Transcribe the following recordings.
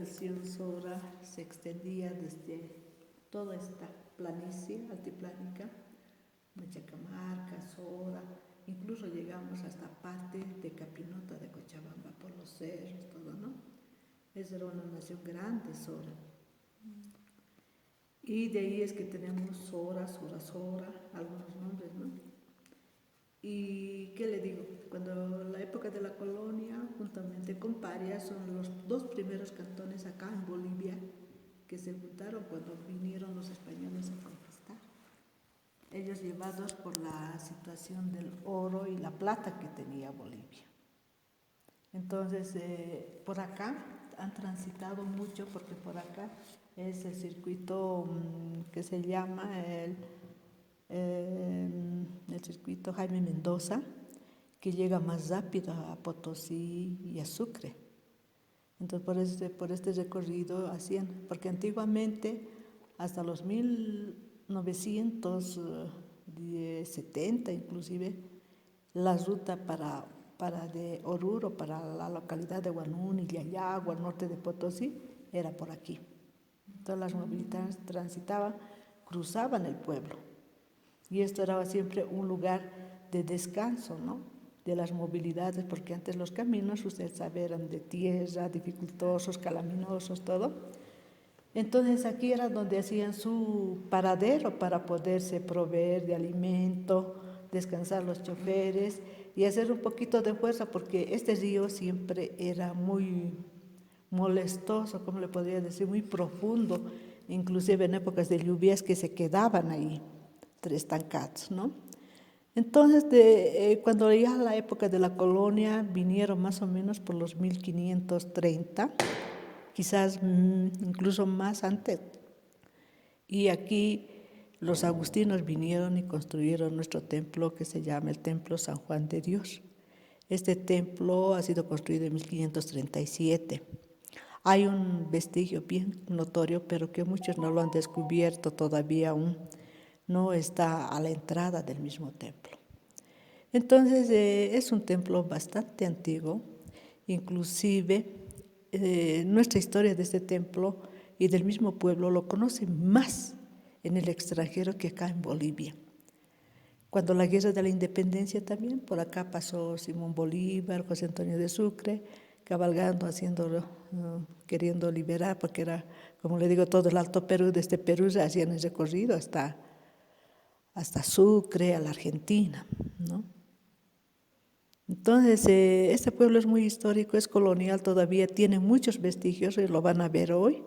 nación Sora se extendía desde toda esta planicie altiplánica, Machacamarca, Sora, incluso llegamos hasta parte de Capinota de Cochabamba, por los cerros, todo, ¿no? Esa era una nación grande, Sora. Y de ahí es que tenemos Sora, Sora, algunos nombres, ¿no? Y qué le digo, cuando la época de la colonia, juntamente con Paria, son los dos primeros cantones acá en Bolivia que se juntaron cuando vinieron los españoles a conquistar. Ellos llevados por la situación del oro y la plata que tenía Bolivia. Entonces, por acá han transitado mucho, porque por acá es el circuito que se llama el circuito Jaime Mendoza, que llega más rápido a Potosí y a Sucre. Entonces, por este recorrido hacían, porque antiguamente, hasta los 1970 inclusive, la ruta para de Oruro, para la localidad de Huanún y Yayagua, al norte de Potosí, era por aquí. Todas las movilidades transitaban, cruzaban el pueblo. Y esto era siempre un lugar de descanso, ¿no? De las movilidades, porque antes los caminos, ustedes saben, eran de tierra, dificultosos, calaminosos, todo. Entonces aquí era donde hacían su paradero para poderse proveer de alimento, descansar los choferes y hacer un poquito de fuerza, porque este río siempre era muy molestoso, como le podría decir, muy profundo, inclusive en épocas de lluvias que se quedaban ahí, estancados, ¿no? Entonces, cuando ya la época de la colonia, vinieron más o menos por los 1530, quizás incluso más antes. Y aquí los agustinos vinieron y construyeron nuestro templo que se llama el Templo San Juan de Dios. Este templo ha sido construido en 1537. Hay un vestigio bien notorio, pero que muchos no lo han descubierto todavía aún. No está a la entrada del mismo templo. Entonces, es un templo bastante antiguo, inclusive nuestra historia de este templo y del mismo pueblo lo conocen más en el extranjero que acá en Bolivia. Cuando la guerra de la independencia también, por acá pasó Simón Bolívar, José Antonio de Sucre, cabalgando, queriendo liberar, porque era, como le digo, todo el Alto Perú, desde Perú se hacían el recorrido hasta Sucre, a la Argentina, ¿no? Entonces, este pueblo es muy histórico, es colonial todavía, tiene muchos vestigios, y lo van a ver hoy.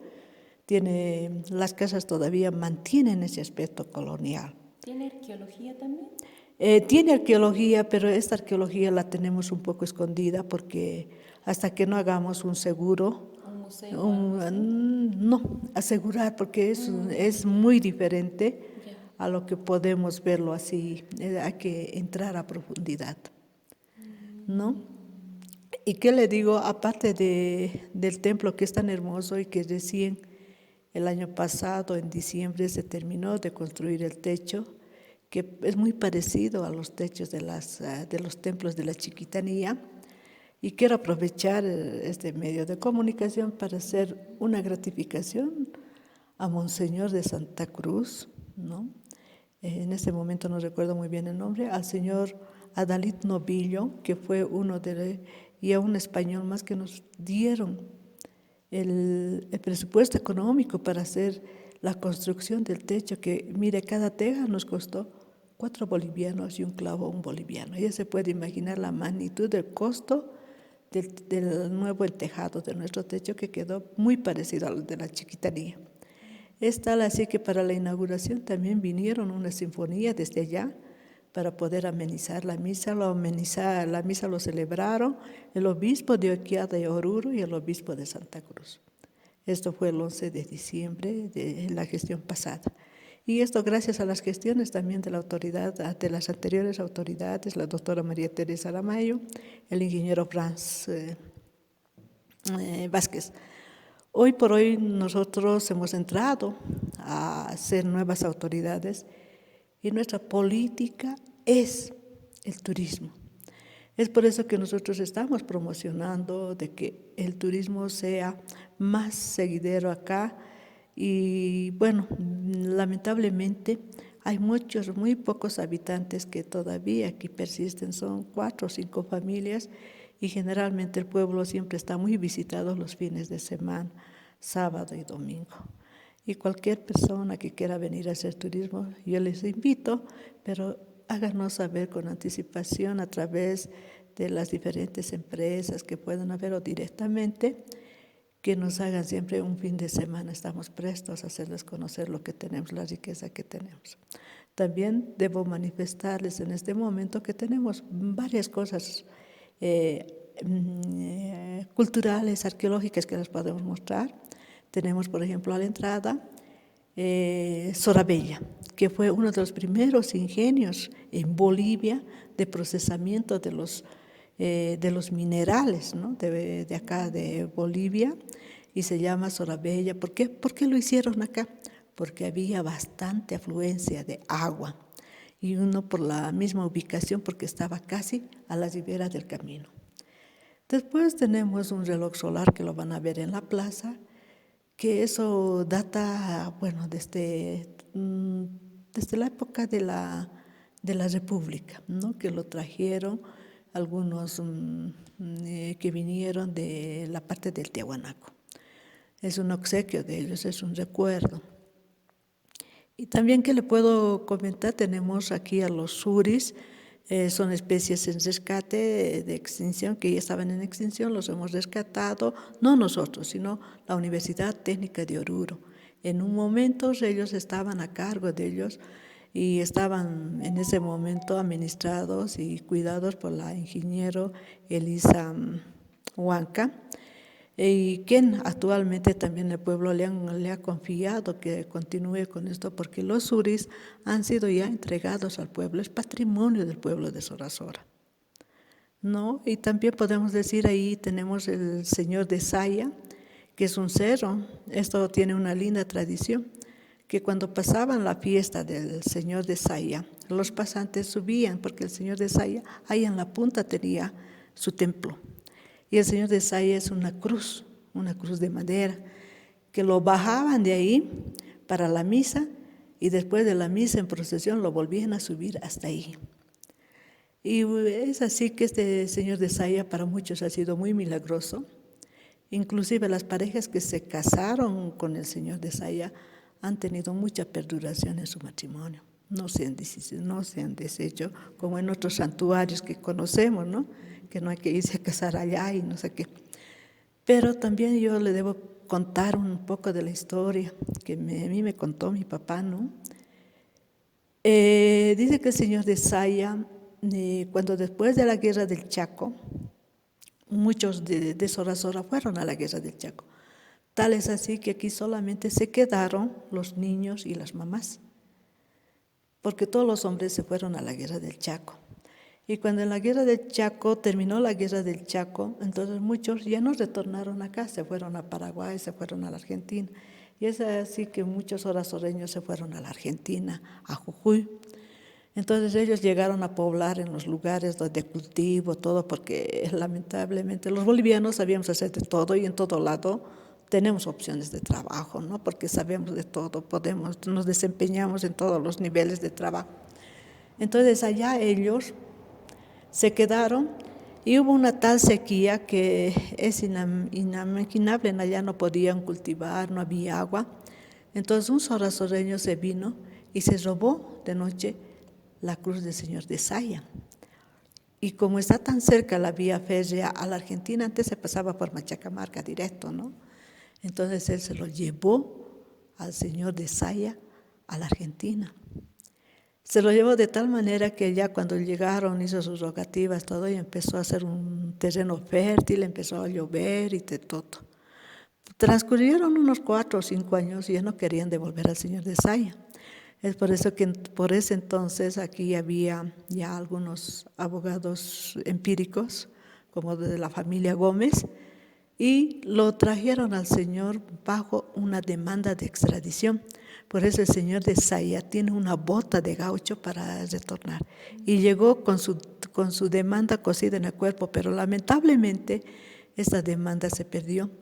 Las casas todavía mantienen ese aspecto colonial. ¿Tiene arqueología también? Tiene arqueología, pero esta arqueología la tenemos un poco escondida, porque hasta que no hagamos un seguro, ¿Un museo? no, asegurar, porque es muy diferente a lo que podemos verlo así. Hay que entrar a profundidad, ¿no? Y qué le digo, aparte del templo que es tan hermoso y que recién el año pasado, en diciembre, se terminó de construir el techo, que es muy parecido a los techos de los templos de la Chiquitanía. Y quiero aprovechar este medio de comunicación para hacer una gratificación a Monseñor de Santa Cruz, ¿no? En ese momento no recuerdo muy bien el nombre, al señor Adalid Novillo, que fue y a un español más, que nos dieron el presupuesto económico para hacer la construcción del techo, que mire, cada teja nos costó 4 bolivianos y un clavo 1 boliviano. Ya se puede imaginar la magnitud del costo del nuevo tejado de nuestro techo, que quedó muy parecido al de la Chiquitanía. Es tal así que para la inauguración también vinieron una sinfonía desde allá para poder amenizar la misa. La misa lo celebraron el obispo de Oquiata y Oruro y el obispo de Santa Cruz. Esto fue el 11 de diciembre de la gestión pasada. Y esto gracias a las gestiones también de la autoridad, de las anteriores autoridades, la doctora María Teresa Aramayo, el ingeniero Franz Vázquez. Hoy por hoy nosotros hemos entrado a ser nuevas autoridades y nuestra política es el turismo. Es por eso que nosotros estamos promocionando de que el turismo sea más seguidero acá. Y bueno, lamentablemente hay muchos, muy pocos habitantes que todavía aquí persisten, son 4 o 5 familias y generalmente el pueblo siempre está muy visitado los fines de semana, sábado y domingo. Y cualquier persona que quiera venir a hacer turismo, yo les invito, pero háganos saber con anticipación a través de las diferentes empresas que puedan haber o directamente, que nos hagan siempre un fin de semana. Estamos prestos a hacerles conocer lo que tenemos, la riqueza que tenemos. También debo manifestarles en este momento que tenemos varias cosas culturales, arqueológicas que les podemos mostrar. Tenemos, por ejemplo, a la entrada, Sorabella, que fue uno de los primeros ingenios en Bolivia de procesamiento de los minerales, ¿no? de acá de Bolivia, y se llama Sorabella. ¿Por qué? ¿Por qué lo hicieron acá? Porque había bastante afluencia de agua, y uno por la misma ubicación, porque estaba casi a la ribera del camino. Después tenemos un reloj solar que lo van a ver en la plaza, que eso data, bueno, desde la época de la República, ¿no? Que lo trajeron algunos que vinieron de la parte del Tiahuanaco. Es un obsequio de ellos, es un recuerdo. Y también que le puedo comentar, tenemos aquí a los suris, son especies en rescate de extinción, que ya estaban en extinción, los hemos rescatado, no nosotros, sino la Universidad Técnica de Oruro. En un momento ellos estaban a cargo de ellos y estaban en ese momento administrados y cuidados por la ingeniero Elisa Huanca, y quien actualmente también el pueblo le ha confiado que continúe con esto, porque los suris han sido ya entregados al pueblo, es patrimonio del pueblo de Sorasora, ¿no? Y también podemos decir, ahí tenemos el Señor de Saya, que es un cerro. Esto tiene una linda tradición, que cuando pasaban la fiesta del Señor de Saya, los pasantes subían, porque el Señor de Saya ahí en la punta tenía su templo. Y el Señor de Saya es una cruz de madera, que lo bajaban de ahí para la misa, y después de la misa en procesión lo volvían a subir hasta ahí. Y es así que este Señor de Saya para muchos ha sido muy milagroso. Inclusive las parejas que se casaron con el Señor de Saya han tenido mucha perduración en su matrimonio. No se han deshecho como en otros santuarios que conocemos, ¿no? Que no hay que irse a casar allá y no sé qué. Pero también yo le debo contar un poco de la historia que a mí me contó mi papá, ¿no? Dice que el Señor de Saya, cuando después de la guerra del Chaco, muchos de Sorasora fueron a la guerra del Chaco. Tal es así que aquí solamente se quedaron los niños y las mamás, porque todos los hombres se fueron a la guerra del Chaco. Y cuando en la guerra del Chaco, terminó la guerra del Chaco, entonces muchos ya no retornaron acá, se fueron a Paraguay, se fueron a la Argentina. Y es así que muchos sorasoreños se fueron a la Argentina, a Jujuy. Entonces ellos llegaron a poblar en los lugares de cultivo, todo, porque lamentablemente los bolivianos sabíamos hacer de todo y en todo lado tenemos opciones de trabajo, ¿no? Porque sabemos de todo, nos desempeñamos en todos los niveles de trabajo. Entonces allá ellos se quedaron y hubo una tal sequía que es inimaginable, allá no podían cultivar, no había agua. Entonces un sorasoreño se vino y se robó de noche la cruz del Señor de Saya. Y como está tan cerca la vía férrea a la Argentina, antes se pasaba por Machacamarca directo, ¿no? Entonces él se lo llevó al Señor de Saya a la Argentina. Se lo llevó de tal manera que ya cuando llegaron hizo sus rogativas, todo, y empezó a ser un terreno fértil, empezó a llover y de todo. Transcurrieron unos 4 o 5 años y ya no querían devolver al Señor de Saya. Es por eso que por ese entonces aquí había ya algunos abogados empíricos, como de la familia Gómez, y lo trajeron al Señor bajo una demanda de extradición. Por eso el Señor de Saya tiene una bota de gaucho para retornar. Y llegó con con su demanda cosida en el cuerpo, pero lamentablemente esta demanda se perdió,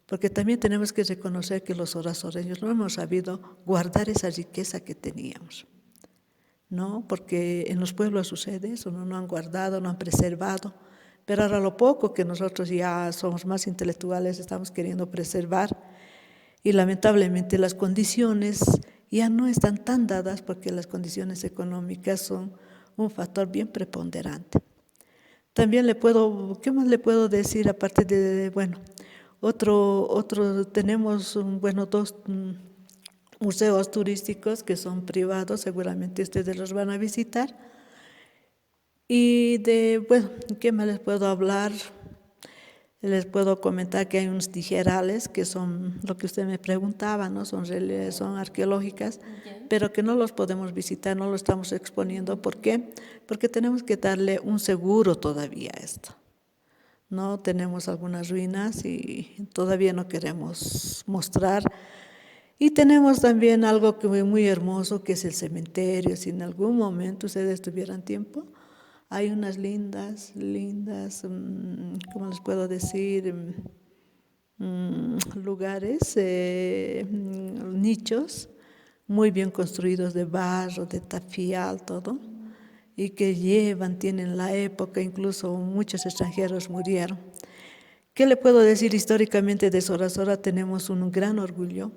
porque también tenemos que reconocer que los orazoreños no hemos sabido guardar esa riqueza que teníamos, ¿no? Porque en los pueblos sucede eso, no han guardado, no han preservado, pero ahora lo poco que nosotros ya somos más intelectuales estamos queriendo preservar, y lamentablemente las condiciones ya no están tan dadas porque las condiciones económicas son un factor bien preponderante. También ¿qué más le puedo decir aparte de, bueno, tenemos, bueno, dos museos turísticos que son privados, seguramente ustedes los van a visitar. Y bueno, ¿qué más les puedo hablar? Les puedo comentar que hay unos tijerales que son lo que usted me preguntaba, ¿no? Son arqueológicas, pero que no los podemos visitar, no lo estamos exponiendo. ¿Por qué? Porque tenemos que darle un seguro todavía a esto. No tenemos algunas ruinas y todavía no queremos mostrar. Y tenemos también algo que muy hermoso, que es el cementerio. Si en algún momento ustedes tuvieran tiempo, hay unas lindas, ¿cómo les puedo decir? Lugares, nichos, muy bien construidos de barro, de tafial, todo, y que tienen la época, incluso muchos extranjeros murieron. ¿Qué le puedo decir históricamente de Sorasora? Tenemos un gran orgullo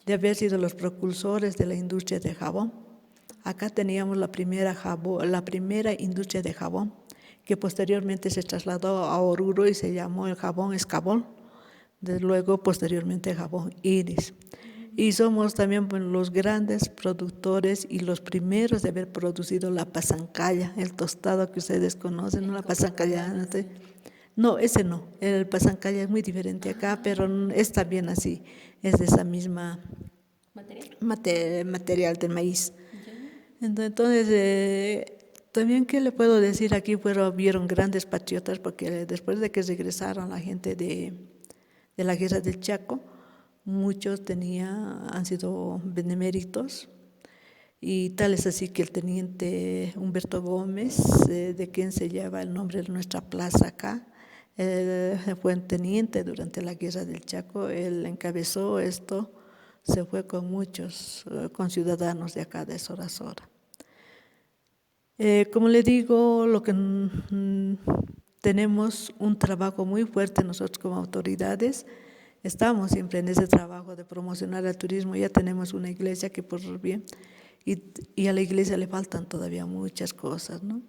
de haber sido los propulsores de la industria de jabón. Acá teníamos la primera industria de jabón, que posteriormente se trasladó a Oruro y se llamó el jabón Escabol, luego posteriormente jabón Iris. Y somos también los grandes productores y los primeros de haber producido la pasancaya, el tostado que ustedes conocen, ¿no? La pasancaya. No, ese no, el pasancaya es muy diferente acá, pero es también así, es de esa misma material del maíz. Entonces, también, ¿qué le puedo decir? Aquí vieron grandes patriotas, porque después de que regresaron la gente de la guerra del Chaco, muchos han sido beneméritos, y tal es así que el teniente Humberto Gómez, de quien se lleva el nombre de nuestra plaza acá, fue un teniente durante la guerra del Chaco, él encabezó esto, se fue con muchos conciudadanos de acá de Sorasora. Como le digo, tenemos un trabajo muy fuerte nosotros como autoridades, estamos siempre en ese trabajo de promocionar el turismo. Ya tenemos una iglesia que por bien, y a la iglesia le faltan todavía muchas cosas, ¿no?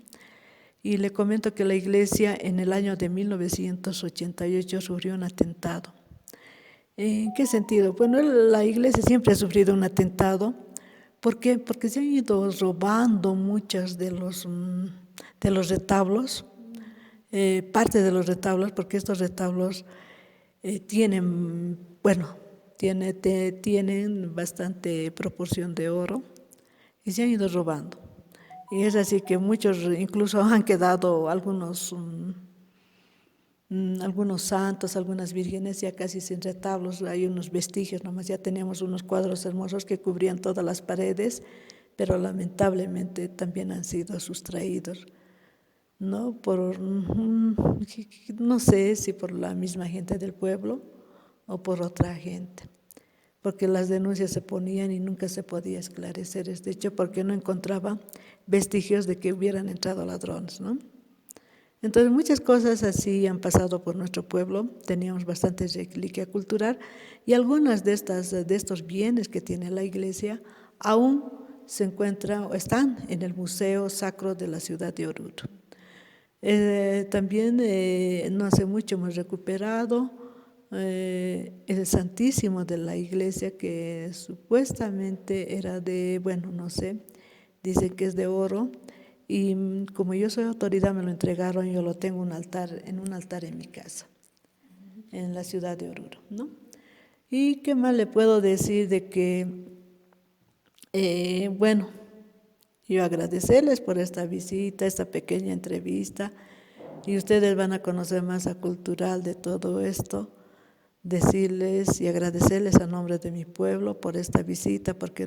Y le comento que la iglesia en el año de 1988 sufrió un atentado. ¿En qué sentido? Bueno, la iglesia siempre ha sufrido un atentado. ¿Por qué? Porque se han ido robando muchos de los retablos, parte de los retablos, porque estos retablos tienen bastante proporción de oro, y se han ido robando. Y es así que muchos incluso han quedado algunos santos, algunas vírgenes ya casi sin retablos, hay unos vestigios nomás. Ya teníamos unos cuadros hermosos que cubrían todas las paredes, pero lamentablemente también han sido sustraídos, ¿no? No sé si por la misma gente del pueblo o por otra gente, porque las denuncias se ponían y nunca se podía esclarecer este hecho, porque no encontraba vestigios de que hubieran entrado ladrones, ¿no? Entonces, muchas cosas así han pasado por nuestro pueblo. Teníamos bastante reliquia cultural, y algunas de estos bienes que tiene la iglesia aún se encuentran o están en el Museo Sacro de la ciudad de Oruro. También no hace mucho hemos recuperado el Santísimo de la iglesia, que supuestamente era no sé, dicen que es de oro. Y como yo soy autoridad, me lo entregaron, yo lo tengo en un altar en mi casa, en la ciudad de Oruro, ¿no? ¿Y qué más le puedo decir? De que, yo agradecerles por esta visita, esta pequeña entrevista, y ustedes van a conocer más a Cultural de todo esto. Decirles y agradecerles a nombre de mi pueblo por esta visita, porque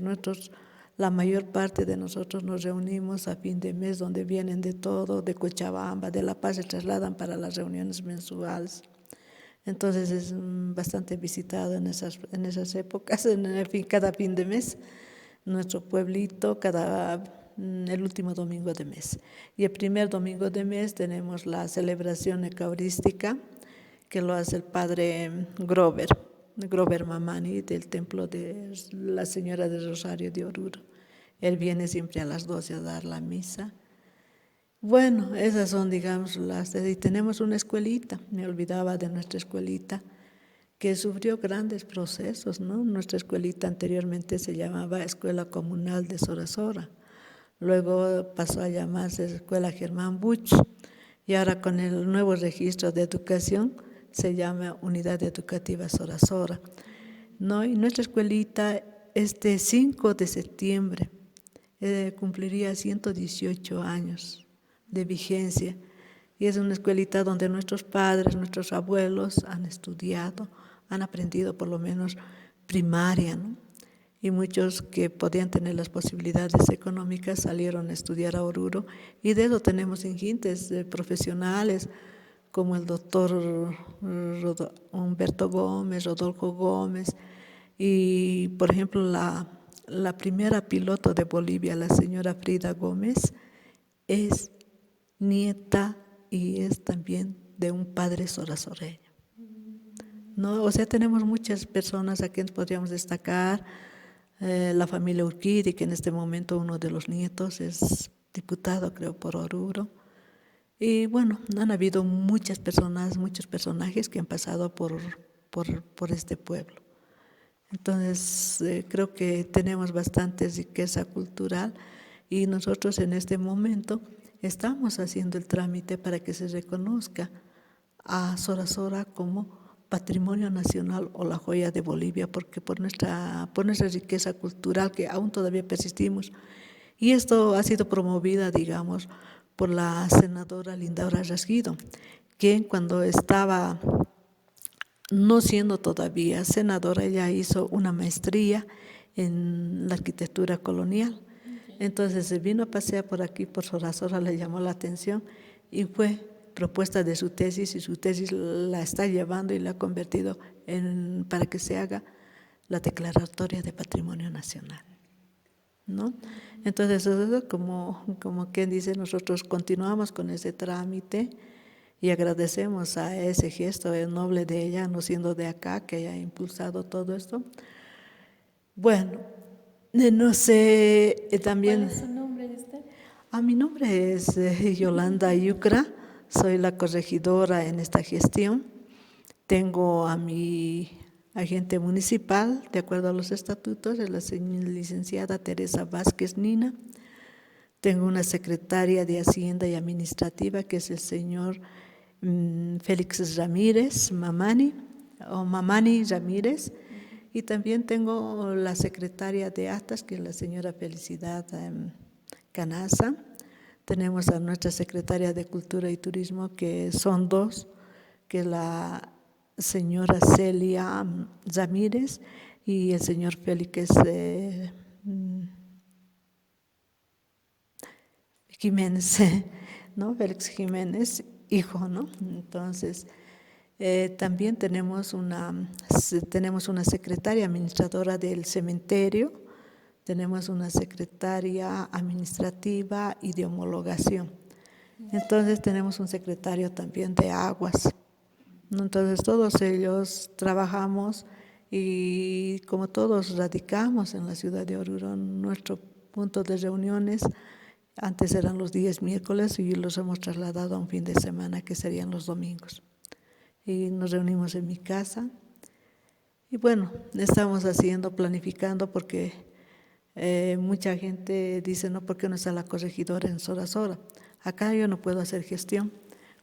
La mayor parte de nosotros nos reunimos a fin de mes, donde vienen de todo, de Cochabamba, de La Paz, se trasladan para las reuniones mensuales. Entonces es bastante visitado en esas épocas, cada fin de mes, nuestro pueblito, el último domingo de mes. Y el primer domingo de mes tenemos la celebración eucarística, que lo hace el padre Grover Mamani, del templo de la Señora del Rosario de Oruro. Él viene siempre a las 12 a dar la misa. Bueno, esas son, digamos, y tenemos una escuelita, me olvidaba de nuestra escuelita, que sufrió grandes procesos, ¿no? Nuestra escuelita anteriormente se llamaba Escuela Comunal de Sorasora, luego pasó a llamarse Escuela Germán Buch, y ahora con el nuevo registro de educación se llama Unidad Educativa Sorasora, ¿no? Y nuestra escuelita este 5 de septiembre cumpliría 118 años de vigencia, y es una escuelita donde nuestros padres, nuestros abuelos han estudiado, han aprendido por lo menos primaria, ¿no? Y muchos que podían tener las posibilidades económicas salieron a estudiar a Oruro, y de eso tenemos ingentes profesionales como el doctor Humberto Gómez, Rodolfo Gómez, y por ejemplo la primera piloto de Bolivia, la señora Frida Gómez, es nieta y es también de un padre sorasoreño, ¿no? O sea, tenemos muchas personas a quienes podríamos destacar, la familia Urquidi, que en este momento uno de los nietos es diputado, creo, por Oruro. Y bueno, han habido muchas personas, muchos personajes que han pasado por este pueblo. Entonces, creo que tenemos bastante riqueza cultural, y nosotros en este momento estamos haciendo el trámite para que se reconozca a Sorasora como Patrimonio Nacional o la joya de Bolivia, porque por nuestra riqueza cultural que aún todavía persistimos. Y esto ha sido promovida, digamos, por la senadora Lindaura Rasguido, quien cuando estaba no siendo todavía senadora, ella hizo una maestría en la arquitectura colonial. Entonces se vino a pasear por aquí, por Sorasora, le llamó la atención y fue propuesta de su tesis, y su tesis la está llevando y la ha convertido para que se haga la declaratoria de Patrimonio Nacional, ¿no? Entonces, como quien dice, nosotros continuamos con ese trámite y agradecemos a ese gesto noble de ella, no siendo de acá, que haya impulsado todo esto. Bueno, no sé, también... ¿Cuál es su nombre de usted? Mi nombre es Yolanda Yucra, soy la corregidora en esta gestión. Tengo a mi agente municipal, de acuerdo a los estatutos, es la licenciada Teresa Vázquez Nina. Tengo una secretaria de Hacienda y Administrativa, que es el señor Félix Ramírez Mamani Ramírez. Y también tengo la secretaria de Actas, que es la señora Felicidad Canaza. Tenemos a nuestra secretaria de Cultura y Turismo, que son dos, que es la señora Celia Ramírez y el señor Félix Jiménez, ¿no? Félix Jiménez, hijo, ¿no? Entonces, también tenemos una secretaria administradora del cementerio, tenemos una secretaria administrativa y de homologación. Entonces tenemos un secretario también de aguas. Entonces todos ellos trabajamos, y como todos radicamos en la ciudad de Oruro, nuestro punto de reuniones antes eran los días miércoles y los hemos trasladado a un fin de semana que serían los domingos. Y nos reunimos en mi casa y bueno, estamos planificando porque mucha gente dice, no, ¿por qué no está la corregidora en Sorasora? Acá yo no puedo hacer gestión.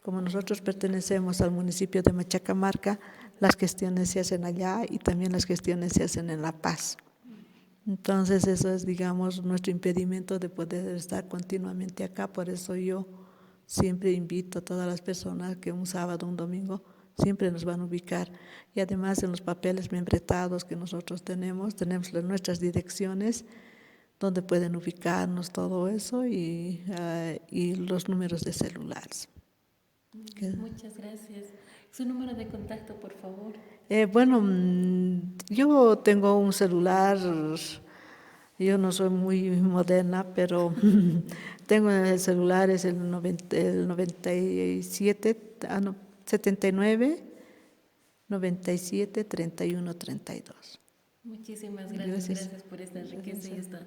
Como nosotros pertenecemos al municipio de Machacamarca, las gestiones se hacen allá y también las gestiones se hacen en La Paz. Entonces eso es, digamos, nuestro impedimento de poder estar continuamente acá. Por eso yo siempre invito a todas las personas que un sábado, un domingo, siempre nos van a ubicar. Y además en los papeles membretados que nosotros tenemos nuestras direcciones donde pueden ubicarnos todo eso y los números de celulares. Muchas gracias. Su número de contacto, por favor. Bueno, yo tengo un celular, yo no soy muy moderna, pero tengo el celular, es el 97, 79, 97, 31, 32. Muchísimas gracias por esta riqueza y esta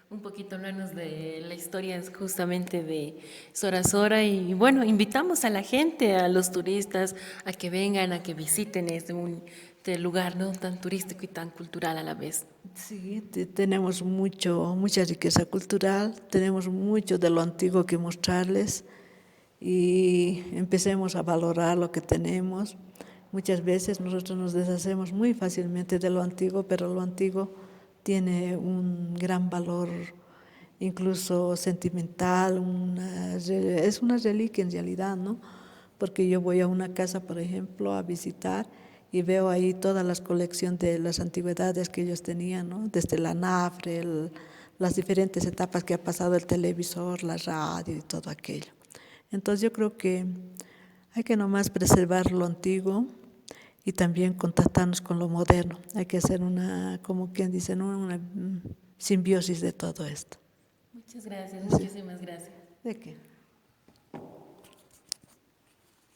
un poquito hablarnos de la historia justamente de Sora Sora y bueno, invitamos a la gente, a los turistas, a que vengan, a que visiten este lugar, ¿no?, tan turístico y tan cultural a la vez. Sí, tenemos mucha riqueza cultural, tenemos mucho de lo antiguo que mostrarles y empecemos a valorar lo que tenemos. Muchas veces nosotros nos deshacemos muy fácilmente de lo antiguo, pero lo antiguo tiene un gran valor, incluso sentimental, es una reliquia en realidad, ¿no? Porque yo voy a una casa, por ejemplo, a visitar y veo ahí todas las colecciones de las antigüedades que ellos tenían, ¿no? Desde la nafre, las diferentes etapas que ha pasado el televisor, la radio y todo aquello. Entonces yo creo que hay que nomás preservar lo antiguo y también contactarnos con lo moderno. Hay que hacer como quien dice, ¿no?, una simbiosis de todo esto. Muchas gracias, muchísimas gracias. ¿De qué?